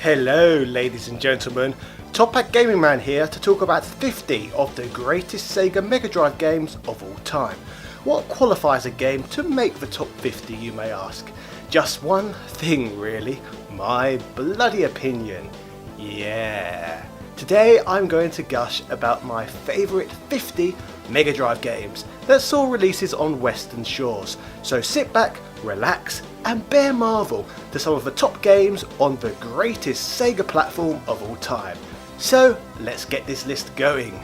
Hello ladies and gentlemen, Top Hat Gaming Man here to talk about 50 of the greatest Sega Megadrive games of all time. What qualifies a game to make the top 50, you may ask? Just one thing really, my bloody opinion. Yeah. Today I'm going to gush about my favourite 50 Megadrive games that saw releases on Western shores, so sit back, relax and bear marvel to some of the top games on the greatest Sega platform of all time. So let's get this list going.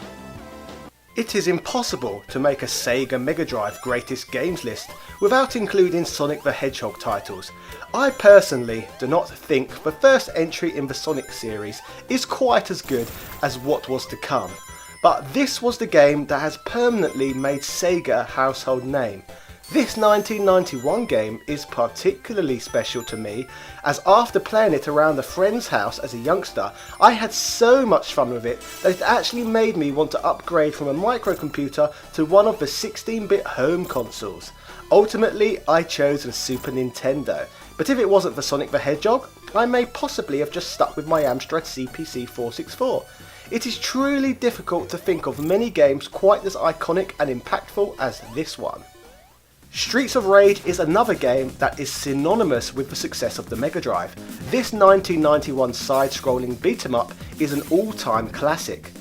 It is impossible to make a Sega Megadrive greatest games list without including Sonic the Hedgehog titles. I personally do not think the first entry in the Sonic series is quite as good as what was to come, but this was the game that has permanently made Sega a household name. This 1991 game is particularly special to me, as after playing it around a friend's house as a youngster, I had so much fun with it that it actually made me want to upgrade from a microcomputer to one of the 16-bit home consoles. Ultimately, I chose the Super Nintendo, but if it wasn't for Sonic the Hedgehog, I may possibly have just stuck with my Amstrad CPC 464. It is truly difficult to think of many games quite as iconic and impactful as this one. Streets of Rage is another game that is synonymous with the success of the Mega Drive. This 1991 side-scrolling beat-em-up is an all-time classic.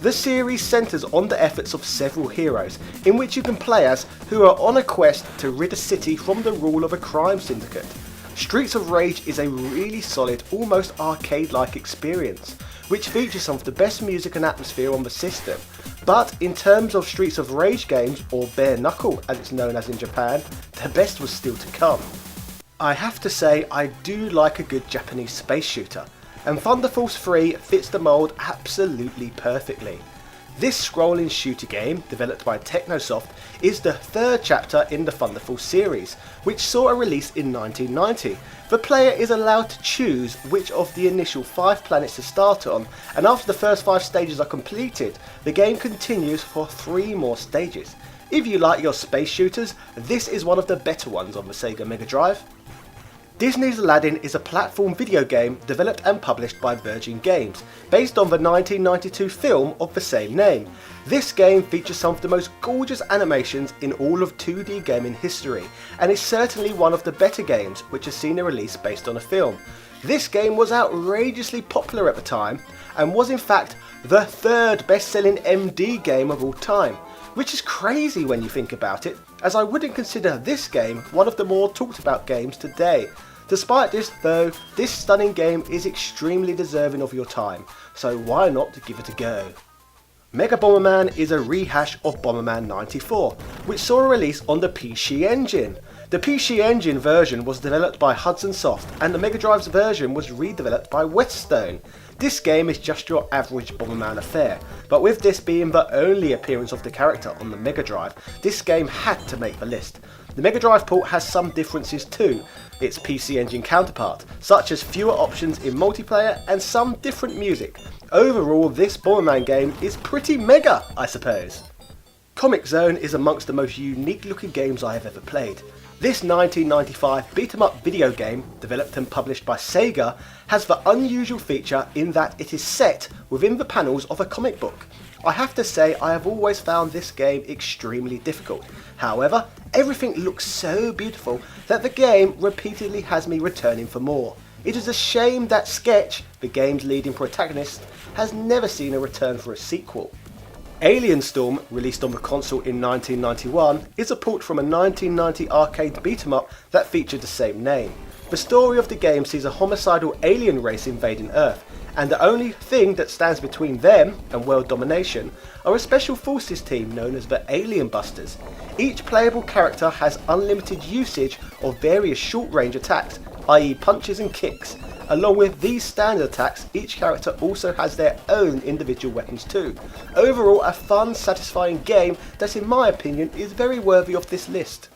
The series centres on the efforts of several heroes, in which you can play as who are on a quest to rid a city from the rule of a crime syndicate. Streets of Rage is a really solid, almost arcade-like experience, which features some of the best music and atmosphere on the system. But in terms of Streets of Rage games, or bare knuckle as it's known as in Japan, the best was still to come. I have to say I do like a good Japanese space shooter, and Thunder Force 3 fits the mould absolutely perfectly. This scrolling shooter game, developed by Technosoft, is the third chapter in the Thunder Force series, which saw a release in 1990. The player is allowed to choose which of the initial 5 planets to start on, and after the first 5 stages are completed, the game continues for 3 more stages. If you like your space shooters, this is one of the better ones on the Sega Mega Drive. Disney's Aladdin is a platform video game developed and published by Virgin Games, based on the 1992 film of the same name. This game features some of the most gorgeous animations in all of 2D gaming history, and is certainly one of the better games which has seen a release based on a film. This game was outrageously popular at the time, and was in fact the third best-selling MD game of all time, which is crazy when you think about it, as I wouldn't consider this game one of the more talked about games today. Despite this though, this stunning game is extremely deserving of your time, so why not give it a go? Mega Bomberman is a rehash of Bomberman 94, which saw a release on the PC Engine. The PC Engine version was developed by Hudson Soft, and the Mega Drive's version was redeveloped by Whetstone. This game is just your average Bomberman affair, but with this being the only appearance of the character on the Mega Drive, this game had to make the list. The Mega Drive port has some differences too, its PC Engine counterpart, such as fewer options in multiplayer and some different music. Overall, this Bomberman game is pretty mega, I suppose. Comix Zone is amongst the most unique looking games I have ever played. This 1995 beat-em-up video game, developed and published by Sega, has the unusual feature in that it is set within the panels of a comic book. I have to say I have always found this game extremely difficult. However, everything looks so beautiful that the game repeatedly has me returning for more. It is a shame that Sketch, the game's leading protagonist, has never seen a return for a sequel. Alien Storm, released on the console in 1991, is a port from a 1990 arcade beat-em-up that featured the same name. The story of the game sees a homicidal alien race invading Earth, and the only thing that stands between them and world domination are a special forces team known as the Alien Busters. Each playable character has unlimited usage of various short-range attacks, i.e. punches and kicks. Along with these standard attacks, each character also has their own individual weapons too. Overall, a fun, satisfying game that in my opinion is very worthy of this list.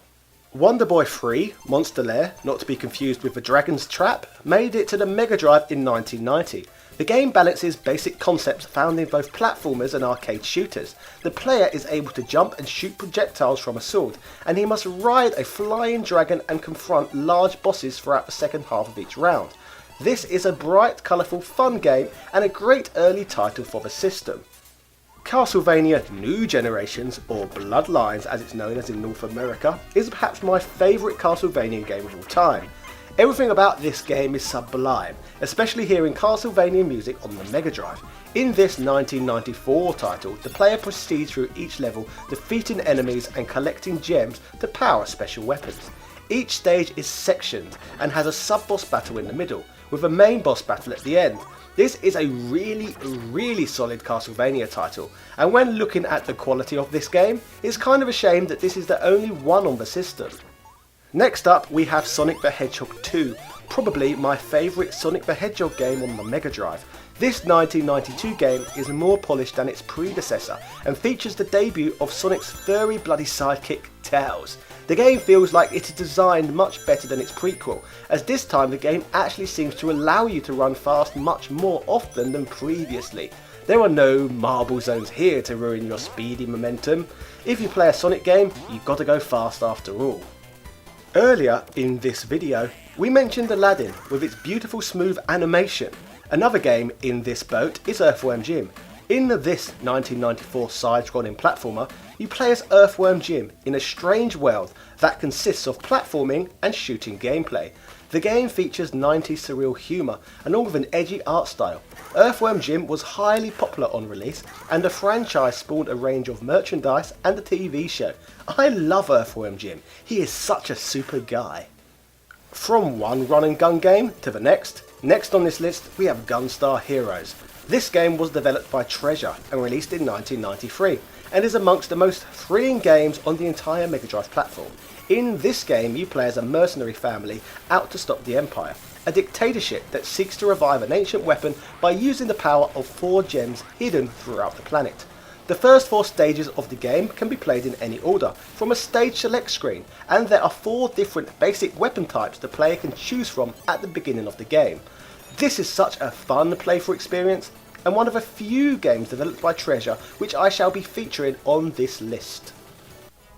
Wonderboy 3, Monster Lair, not to be confused with the Dragon's Trap, made it to the Mega Drive in 1990. The game balances basic concepts found in both platformers and arcade shooters. The player is able to jump and shoot projectiles from a sword, and he must ride a flying dragon and confront large bosses throughout the second half of each round. This is a bright, colourful, fun game and a great early title for the system. Castlevania New Generations, or Bloodlines as it's known as in North America, is perhaps my favourite Castlevania game of all time. Everything about this game is sublime, especially hearing Castlevania music on the Mega Drive. In this 1994 title, the player proceeds through each level, defeating enemies and collecting gems to power special weapons. Each stage is sectioned and has a sub-boss battle in the middle, with a main boss battle at the end. This is a really solid Castlevania title, and when looking at the quality of this game, it's kind of a shame that this is the only one on the system. Next up we have Sonic the Hedgehog 2, probably my favourite Sonic the Hedgehog game on the Mega Drive. This 1992 game is more polished than its predecessor and features the debut of Sonic's furry bloody sidekick Tails. The game feels like it is designed much better than its prequel, as this time the game actually seems to allow you to run fast much more often than previously. There are no marble zones here to ruin your speedy momentum. If you play a Sonic game, you've got to go fast after all. Earlier in this video, we mentioned Aladdin with its beautiful smooth animation. Another game in this boat is Earthworm Jim. In this 1994 side-scrolling platformer, you play as Earthworm Jim in a strange world that consists of platforming and shooting gameplay. The game features 90s surreal humour along with an edgy art style. Earthworm Jim was highly popular on release, and the franchise spawned a range of merchandise and a TV show. I love Earthworm Jim, he is such a super guy. From one run and gun game to the next on this list we have Gunstar Heroes. This game was developed by Treasure and released in 1993 and is amongst the most thrilling games on the entire Mega Drive platform. In this game you play as a mercenary family out to stop the Empire, a dictatorship that seeks to revive an ancient weapon by using the power of 4 gems hidden throughout the planet. The first 4 stages of the game can be played in any order from a stage select screen, and there are 4 different basic weapon types the player can choose from at the beginning of the game. This is such a fun playthrough experience, and one of a few games developed by Treasure which I shall be featuring on this list.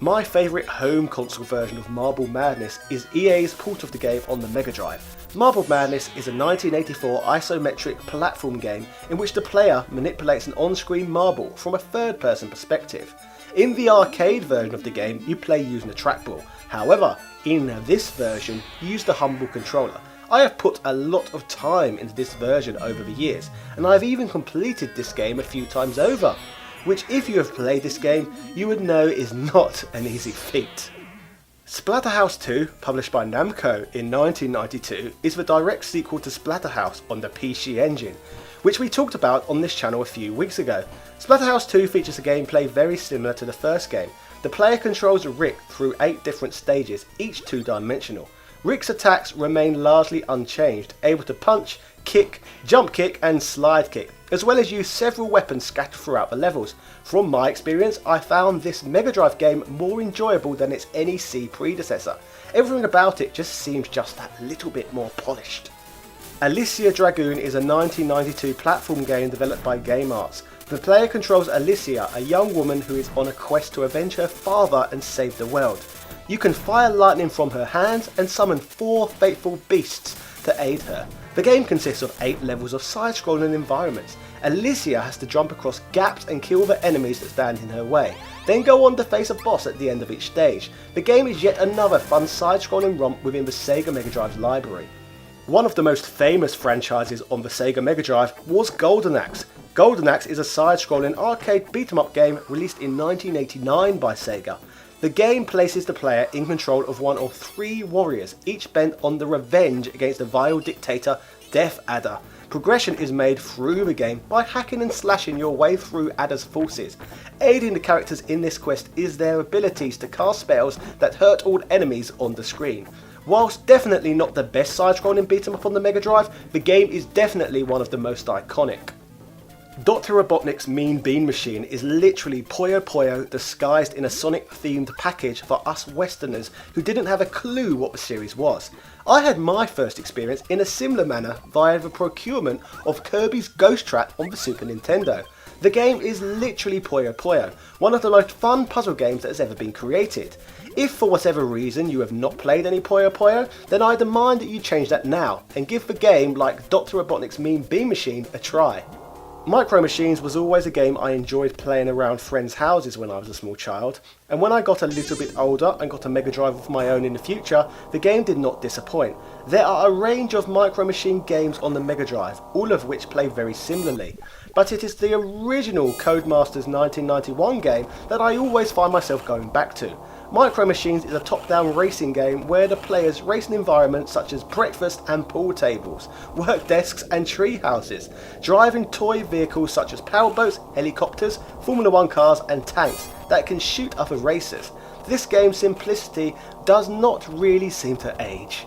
My favourite home console version of Marble Madness is EA's port of the game on the Mega Drive. Marble Madness is a 1984 isometric platform game in which the player manipulates an on-screen marble from a third-person perspective. In the arcade version of the game you play using a trackball, however in this version you use the humble controller. I have put a lot of time into this version over the years, and I have even completed this game a few times over, which if you have played this game you would know is not an easy feat. Splatter House 2, published by Namco in 1992, is the direct sequel to Splatter House on the PC Engine, which we talked about on this channel a few weeks ago. Splatter House 2 features a gameplay very similar to the first game. The player controls Rick through 8 different stages, each 2-dimensional. Rick's attacks remain largely unchanged, able to punch, kick, jump kick and slide kick, as well as use several weapons scattered throughout the levels. From my experience, I found this Mega Drive game more enjoyable than its NEC predecessor. Everything about it just seems just that little bit more polished. Alicia Dragoon is a 1992 platform game developed by Game Arts. The player controls Alicia, a young woman who is on a quest to avenge her father and save the world. You can fire lightning from her hands and summon 4 fateful beasts to aid her. The game consists of 8 levels of side-scrolling environments. Alicia has to jump across gaps and kill the enemies that stand in her way, then go on to face a boss at the end of each stage. The game is yet another fun side-scrolling romp within the Sega Mega Drive's library. One of the most famous franchises on the Sega Mega Drive was Golden Axe. Golden Axe is a side-scrolling arcade beat-em-up game released in 1989 by Sega. The game places the player in control of one of 3 warriors, each bent on the revenge against the vile dictator Death Adder. Progression is made through the game by hacking and slashing your way through Adder's forces. Aiding the characters in this quest is their abilities to cast spells that hurt all enemies on the screen. Whilst definitely not the best side-scrolling beat-em-up on the Mega Drive, the game is definitely one of the most iconic. Dr. Robotnik's Mean Bean Machine is literally Puyo Puyo disguised in a Sonic-themed package for us Westerners who didn't have a clue what the series was. I had my first experience in a similar manner via the procurement of Kirby's Ghost Trap on the Super Nintendo. The game is literally Puyo Puyo, one of the most fun puzzle games that has ever been created. If for whatever reason you have not played any Puyo Puyo, then I demand that you change that now and give the game like Dr. Robotnik's Mean Bean Machine a try. Micro Machines was always a game I enjoyed playing around friends' houses when I was a small child, and when I got a little bit older and got a Mega Drive of my own in the future, the game did not disappoint. There are a range of Micro Machine games on the Mega Drive, all of which play very similarly, but it is the original Codemasters 1991 game that I always find myself going back to. Micro Machines is a top-down racing game where the players race in environments such as breakfast and pool tables, work desks and tree houses, driving toy vehicles such as powerboats, helicopters, Formula 1 cars and tanks that can shoot other racers. This game's simplicity does not really seem to age.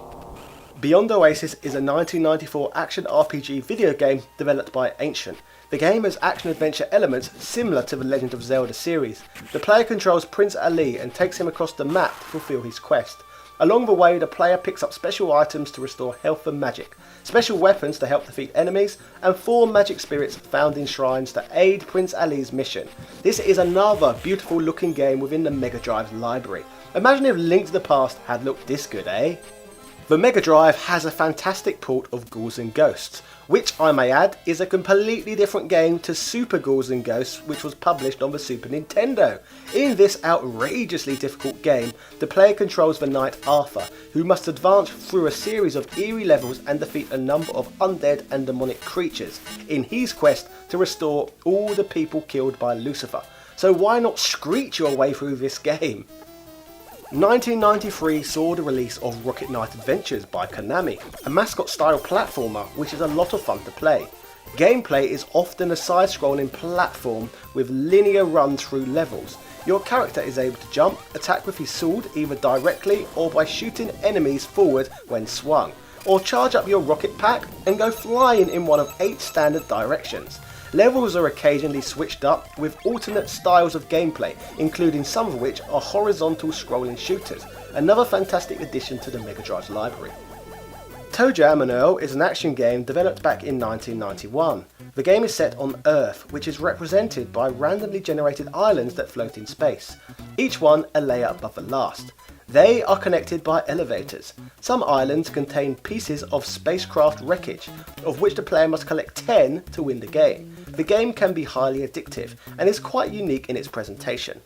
Beyond Oasis is a 1994 action RPG video game developed by Ancient. The game has action-adventure elements similar to the Legend of Zelda series. The player controls Prince Ali and takes him across the map to fulfill his quest. Along the way, the player picks up special items to restore health and magic, special weapons to help defeat enemies, and 4 magic spirits found in shrines to aid Prince Ali's mission. This is another beautiful looking game within the Mega Drive's library. Imagine if Link to the Past had looked this good, eh? The Mega Drive has a fantastic port of Ghouls and Ghosts, which I may add is a completely different game to Super Ghouls and Ghosts, which was published on the Super Nintendo. In this outrageously difficult game, the player controls the knight Arthur, who must advance through a series of eerie levels and defeat a number of undead and demonic creatures in his quest to restore all the people killed by Lucifer. So why not screech your way through this game? 1993 saw the release of Rocket Knight Adventures by Konami, a mascot-style platformer which is a lot of fun to play. Gameplay is often a side-scrolling platform with linear runs through levels. Your character is able to jump, attack with his sword either directly or by shooting enemies forward when swung, or charge up your rocket pack and go flying in one of 8 standard directions. Levels are occasionally switched up with alternate styles of gameplay, including some of which are horizontal scrolling shooters, another fantastic addition to the Mega Drive's library. Toejam Enou is an action game developed back in 1991. The game is set on Earth, which is represented by randomly generated islands that float in space, each one a layer above the last. They are connected by elevators. Some islands contain pieces of spacecraft wreckage, of which the player must collect 10 to win the game. The game can be highly addictive and is quite unique in its presentation.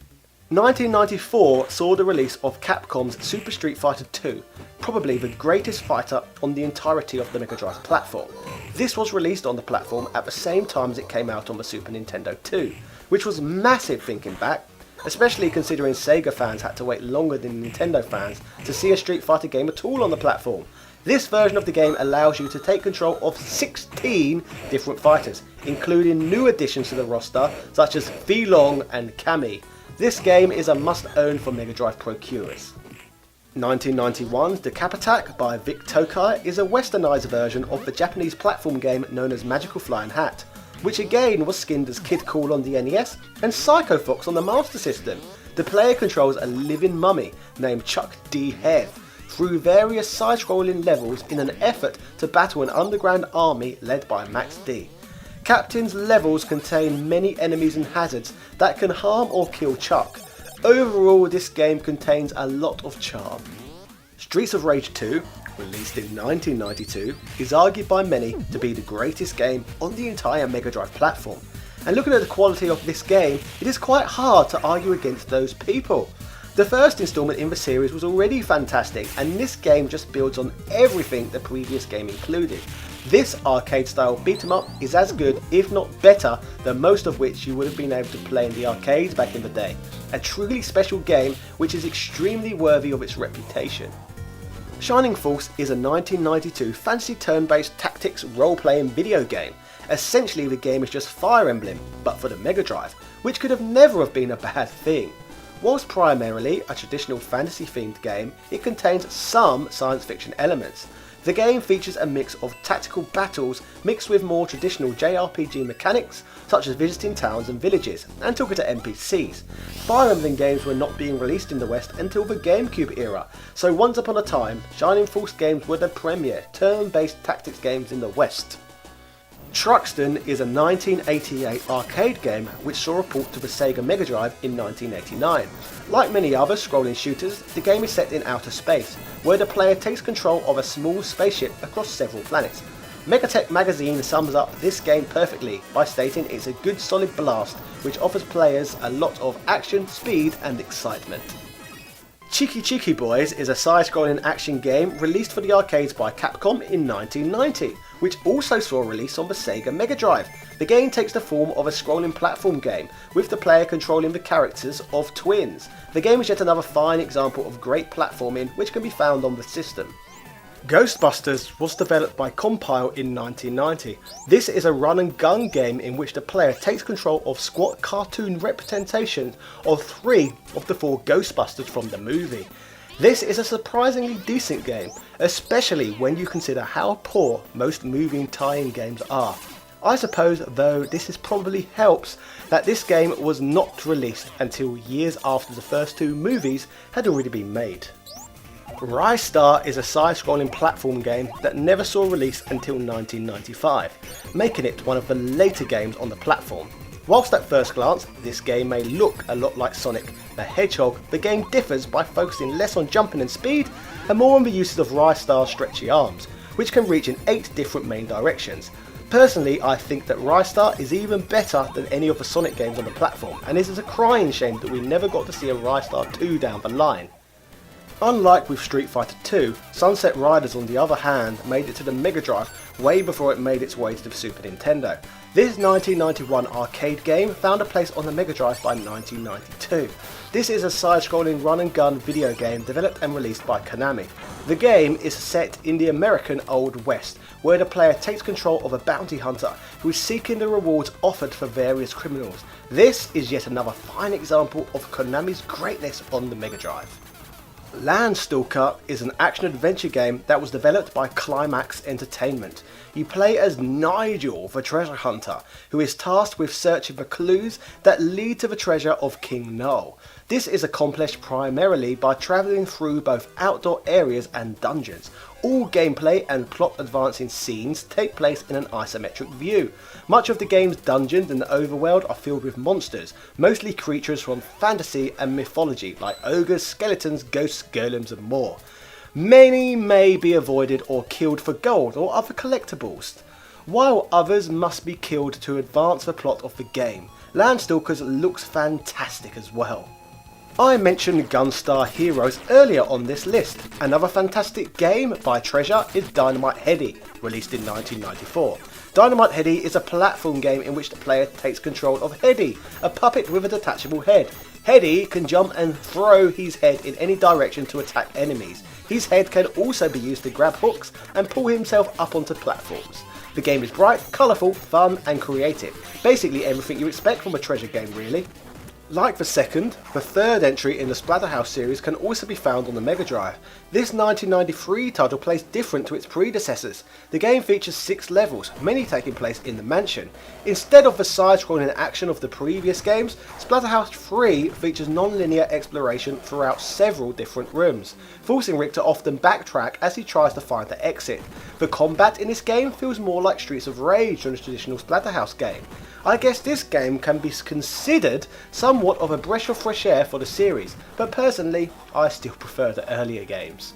1994 saw the release of Capcom's Super Street Fighter 2, probably the greatest fighter on the entirety of the Mega Drive platform. This was released on the platform at the same time as it came out on the Super Nintendo 2, which was massive thinking back, especially considering Sega fans had to wait longer than Nintendo fans to see a Street Fighter game at all on the platform. This version of the game allows you to take control of 16 different fighters, including new additions to the roster such as Filong and Kami. This game is a must-own for Mega Drive procurers. 1991's The Cap Attack by Vic Tokai is a westernised version of the Japanese platform game known as Magical Flying Hat, which again was skinned as Kid Cool on the NES and Psycho Fox on the Master System. The player controls a living mummy named Chuck D. Head through various side-scrolling levels in an effort to battle an underground army led by Max D. Captain's levels contain many enemies and hazards that can harm or kill Chuck. Overall, this game contains a lot of charm. Streets of Rage 2, released in 1992, is argued by many to be the greatest game on the entire Mega Drive platform. And looking at the quality of this game, it is quite hard to argue against those people. The first installment in the series was already fantastic, and this game just builds on everything the previous game included. This arcade-style beat-em-up is as good, if not better, than most of which you would have been able to play in the arcades back in the day. A truly special game which is extremely worthy of its reputation. Shining Force is a 1992 fantasy turn-based tactics role-playing video game. Essentially the game is just Fire Emblem, but for the Mega Drive, which could have never have been a bad thing. Whilst primarily a traditional fantasy-themed game, it contains some science fiction elements. The game features a mix of tactical battles mixed with more traditional JRPG mechanics, such as visiting towns and villages, and talking to NPCs. Fire Emblem games were not being released in the West until the GameCube era, so once upon a time, Shining Force games were the premier turn-based tactics games in the West. Truxton is a 1988 arcade game which saw a port to the Sega Mega Drive in 1989. Like many other scrolling shooters, the game is set in outer space, where the player takes control of a small spaceship across several planets. Megatech magazine sums up this game perfectly by stating it's a good solid blast which offers players a lot of action, speed and excitement. Cheeky Cheeky Boys is a side-scrolling action game released for the arcades by Capcom in 1990, which also saw a release on the Sega Mega Drive. The game takes the form of a scrolling platform game, with the player controlling the characters of twins. The game is yet another fine example of great platforming which can be found on the system. Ghostbusters was developed by Compile in 1990. This is a run and gun game in which the player takes control of squat cartoon representations of 3 of the 4 Ghostbusters from the movie. This is a surprisingly decent game, especially when you consider how poor most movie tie-in games are. I suppose though this probably helps that this game was not released until years after the first 2 movies had already been made. Rise Star is a side-scrolling platform game that never saw release until 1995, making it one of the later games on the platform. Whilst at first glance this game may look a lot like Sonic the Hedgehog, the game differs by focusing less on jumping and speed and more on the uses of Rise Star's stretchy arms, which can reach in 8 different main directions. Personally, I think that Rise Star is even better than any of the Sonic games on the platform, and it is a crying shame that we never got to see a Rise Star 2 down the line. Unlike with Street Fighter 2, Sunset Riders on the other hand made it to the Mega Drive way before it made its way to the Super Nintendo. This 1991 arcade game found a place on the Mega Drive by 1992. This is a side-scrolling run and gun video game developed and released by Konami. The game is set in the American Old West, where the player takes control of a bounty hunter who is seeking the rewards offered for various criminals. This is yet another fine example of Konami's greatness on the Mega Drive. Landstalker is an action-adventure game that was developed by Climax Entertainment. You play as Nigel, the treasure hunter, who is tasked with searching for clues that lead to the treasure of King Null. This is accomplished primarily by travelling through both outdoor areas and dungeons. All gameplay and plot advancing scenes take place in an isometric view. Much of the game's dungeons and overworld are filled with monsters, mostly creatures from fantasy and mythology like ogres, skeletons, ghosts, golems and more. Many may be avoided or killed for gold or other collectibles, while others must be killed to advance the plot of the game. Landstalkers looks fantastic as well. I mentioned Gunstar Heroes earlier on this list. Another fantastic game by Treasure is Dynamite Headdy, released in 1994. Dynamite Headdy is a platform game in which the player takes control of Headdy, a puppet with a detachable head. Headdy can jump and throw his head in any direction to attack enemies. His head can also be used to grab hooks and pull himself up onto platforms. The game is bright, colourful, fun and creative. Basically everything you expect from a Treasure game really. Like the second, the third entry in the Splatter House series can also be found on the Mega Drive. This 1993 title plays different to its predecessors. The game features 6 levels, many taking place in the mansion. Instead of the side-scrolling action of the previous games, Splatterhouse 3 features non-linear exploration throughout several different rooms, forcing Rick to often backtrack as he tries to find the exit. The combat in this game feels more like Streets of Rage than a traditional Splatterhouse game. I guess this game can be considered somewhat of a breath of fresh air for the series, but personally I still prefer the earlier games.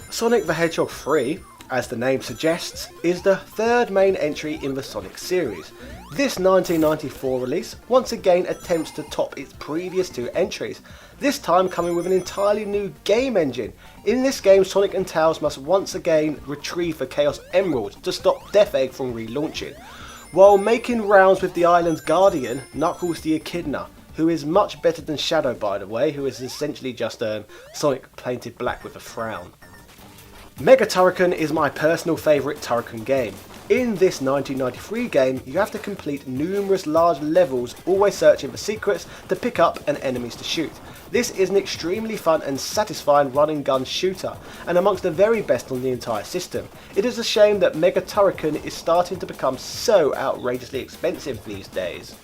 Sonic the Hedgehog 3, as the name suggests, is the third main entry in the Sonic series. This 1994 release once again attempts to top its previous 2 entries, this time coming with an entirely new game engine. In this game, Sonic and Tails must once again retrieve the Chaos Emerald to stop Death Egg from relaunching. While making rounds with the island's guardian, Knuckles the Echidna, who is much better than Shadow by the way, who is essentially just Sonic painted black with a frown. Mega Turrican is my personal favourite Turrican game. In this 1993 game, you have to complete numerous large levels, always searching for secrets to pick up and enemies to shoot. This is an extremely fun and satisfying run and gun shooter, and amongst the very best on the entire system. It is a shame that Mega Turrican is starting to become so outrageously expensive these days.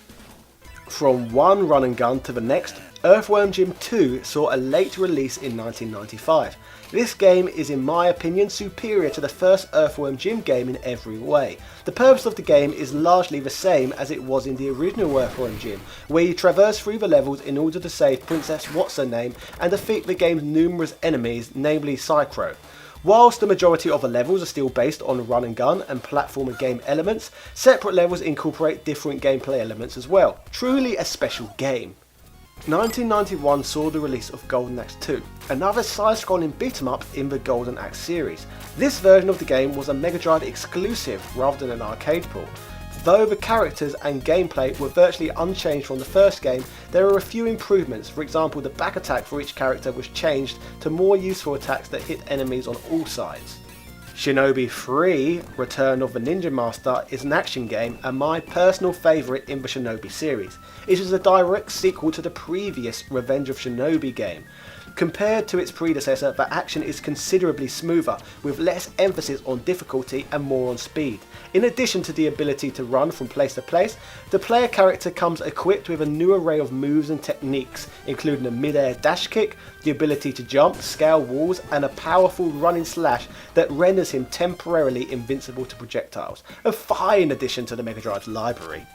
from one run and gun to the next, Earthworm Jim 2 saw a late release in 1995. This game is in my opinion superior to the first Earthworm Jim game in every way. The purpose of the game is largely the same as it was in the original Earthworm Jim, where you traverse through the levels in order to save Princess What's-Her-Name and defeat the game's numerous enemies, namely Psycho. Whilst the majority of the levels are still based on run and gun and platformer game elements, separate levels incorporate different gameplay elements as well. Truly a special game. 1991 saw the release of Golden Axe 2, another side-scrolling beat-em-up in the Golden Axe series. This version of the game was a Mega Drive exclusive rather than an arcade port. Though the characters and gameplay were virtually unchanged from the first game, there are a few improvements. For example, the back attack for each character was changed to more useful attacks that hit enemies on all sides. Shinobi 3, Return of the Ninja Master, is an action game and my personal favourite in the Shinobi series. It is a direct sequel to the previous Revenge of Shinobi game. Compared to its predecessor, the action is considerably smoother, with less emphasis on difficulty and more on speed. In addition to the ability to run from place to place, the player character comes equipped with a new array of moves and techniques, including a mid-air dash kick, the ability to jump, scale walls, and a powerful running slash that renders him temporarily invincible to projectiles. A fine addition to the Mega Drive's library.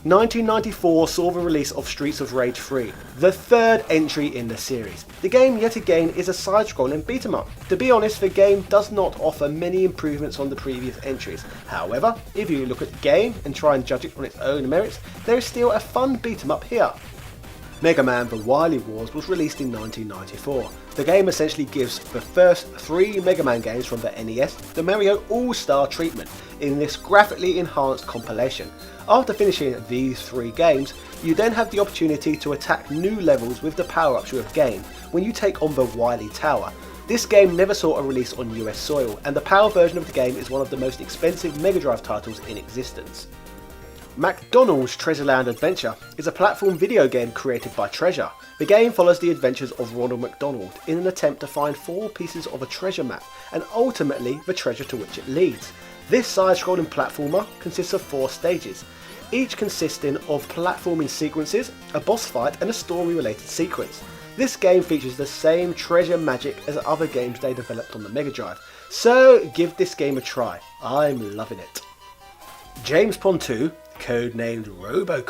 1994 saw the release of Streets of Rage 3, the third entry in the series. The game yet again is a side-scrolling beat-em-up. To be honest, the game does not offer many improvements on the previous entries. However, if you look at the game and try and judge it on its own merits, there is still a fun beat-em-up here. Mega Man The Wily Wars was released in 1994. The game essentially gives the first 3 Mega Man games from the NES the Mario All-Star treatment in this graphically enhanced compilation. After finishing these 3 games, you then have the opportunity to attack new levels with the power-ups you have gained when you take on the Wily Tower. This game never saw a release on US soil, and the PAL version of the game is one of the most expensive Mega Drive titles in existence. Mcdonald's Treasureland Adventure is a platform video game created by Treasure. The game follows the adventures of Ronald McDonald in an attempt to find 4 pieces of a treasure map and ultimately the treasure to which it leads. This side-scrolling platformer consists of 4 stages, each consisting of platforming sequences, a boss fight and a story-related sequence. This game features the same treasure magic as other games they developed on the Mega Drive, so give this game a try. I'm loving it. James Pond 2, codenamed Robo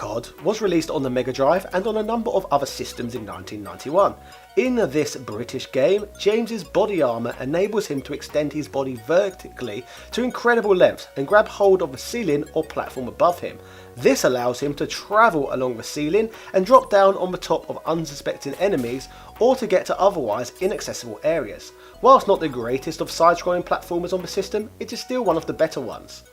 was released on the Mega Drive and on a number of other systems in 1991. In this British game, James's body armour enables him to extend his body vertically to incredible lengths and grab hold of the ceiling or platform above him. This allows him to travel along the ceiling and drop down on the top of unsuspecting enemies or to get to otherwise inaccessible areas. Whilst not the greatest of side-scrolling platformers on the system, it is still one of the better ones.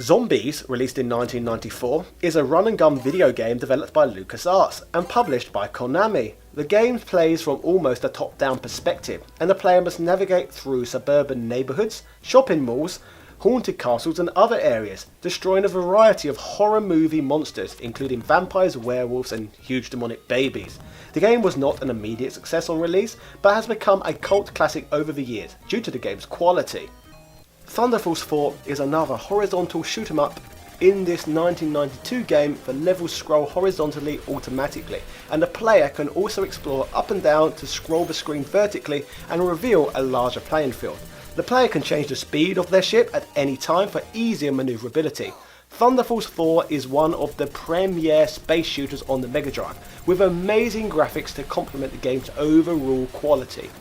Zombies, released in 1994, is a run-and-gun video game developed by LucasArts and published by Konami. The game plays from almost a top-down perspective, and the player must navigate through suburban neighbourhoods, shopping malls, haunted castles and other areas, destroying a variety of horror movie monsters including vampires, werewolves and huge demonic babies. The game was not an immediate success on release, but has become a cult classic over the years due to the game's quality. Thunder Force 4 is another horizontal shoot 'em up. In this 1992 game, the levels scroll horizontally automatically, and the player can also explore up and down to scroll the screen vertically and reveal a larger playing field. The player can change the speed of their ship at any time for easier manoeuvrability. Thunder Force 4 is one of the premier space shooters on the Mega Drive, with amazing graphics to complement the game's overall quality.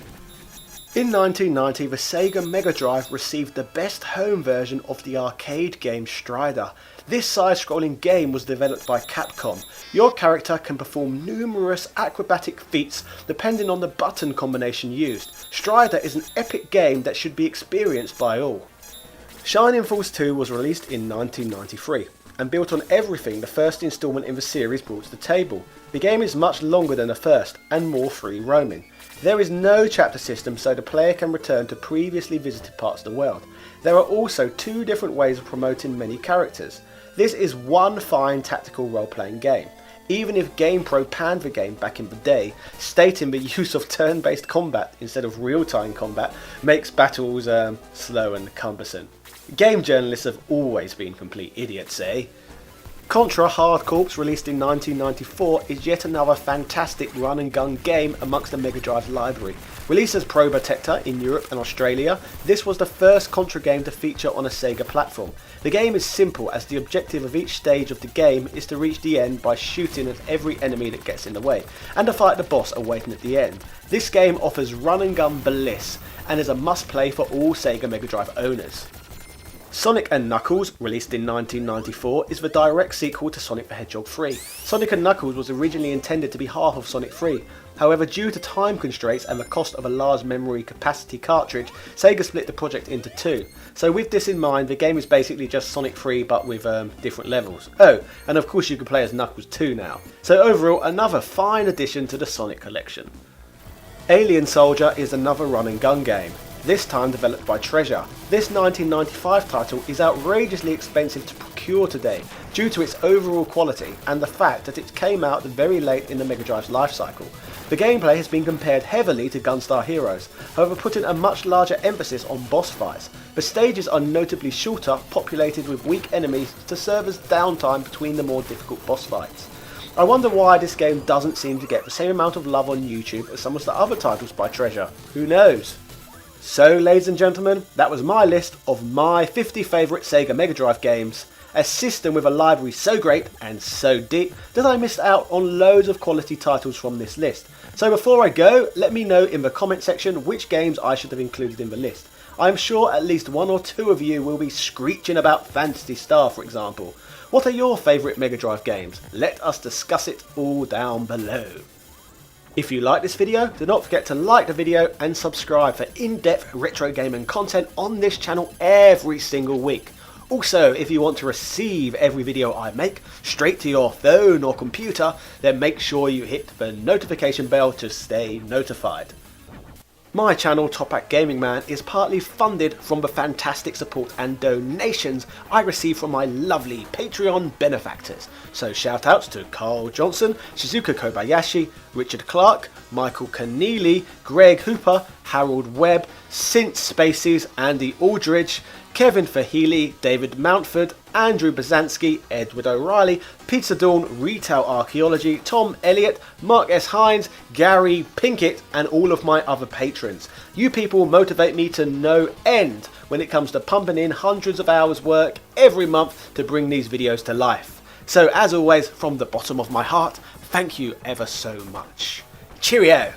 In 1990, the Sega Mega Drive received the best home version of the arcade game Strider. This side-scrolling game was developed by Capcom. Your character can perform numerous acrobatic feats depending on the button combination used. Strider is an epic game that should be experienced by all. Shining Force 2 was released in 1993 and built on everything the first installment in the series brought to the table. The game is much longer than the first and more free roaming. There is no chapter system, so the player can return to previously visited parts of the world. There are also 2 different ways of promoting many characters. This is one fine tactical role-playing game, even if GamePro panned the game back in the day, stating the use of turn-based combat instead of real-time combat makes battles slow and cumbersome. Game journalists have always been complete idiots, eh? Contra Hard Corps, released in 1994, is yet another fantastic run and gun game amongst the Mega Drive's library. Released as Probotector in Europe and Australia, this was the first Contra game to feature on a Sega platform. The game is simple, as the objective of each stage of the game is to reach the end by shooting at every enemy that gets in the way, and to fight the boss awaiting at the end. This game offers run and gun bliss, and is a must play for all Sega Mega Drive owners. Sonic and Knuckles, released in 1994, is the direct sequel to Sonic the Hedgehog 3. Sonic and Knuckles was originally intended to be half of Sonic 3. However, due to time constraints and the cost of a large memory capacity cartridge, Sega split the project into two. So with this in mind, the game is basically just Sonic 3 but with different levels. Oh, and of course you can play as Knuckles too now. So overall, another fine addition to the Sonic collection. Alien Soldier is another run and gun game, this time developed by Treasure. This 1995 title is outrageously expensive to procure today due to its overall quality and the fact that it came out very late in the Mega Drive's life cycle. The gameplay has been compared heavily to Gunstar Heroes, however putting a much larger emphasis on boss fights. The stages are notably shorter, populated with weak enemies to serve as downtime between the more difficult boss fights. I wonder why this game doesn't seem to get the same amount of love on YouTube as some of the other titles by Treasure. Who knows? So ladies and gentlemen, that was my list of my 50 favourite Sega Mega Drive games, a system with a library so great and so deep that I missed out on loads of quality titles from this list. So before I go, let me know in the comment section which games I should have included in the list. I'm sure at least one or two of you will be screeching about Phantasy Star, for example. What are your favourite Mega Drive games? Let us discuss it all down below. If you like this video, do not forget to like the video and subscribe for in-depth retro gaming content on this channel every single week. Also, if you want to receive every video I make straight to your phone or computer, then make sure you hit the notification bell to stay notified. My channel, Top Hat Gaming Man, is partly funded from the fantastic support and donations I receive from my lovely Patreon benefactors. So shout outs to Carl Johnson, Shizuka Kobayashi, Richard Clark, Michael Keneally, Greg Hooper, Harold Webb, Sint Spaces, Andy Aldridge, Kevin Fahili, David Mountford, Andrew Bazansky, Edward O'Reilly, Pizza Dawn, Retail Archaeology, Tom Elliott, Mark S. Hines, Gary Pinkett, and all of my other patrons. You people motivate me to no end when it comes to pumping in hundreds of hours work every month to bring these videos to life. So as always, from the bottom of my heart, thank you ever so much. Cheerio!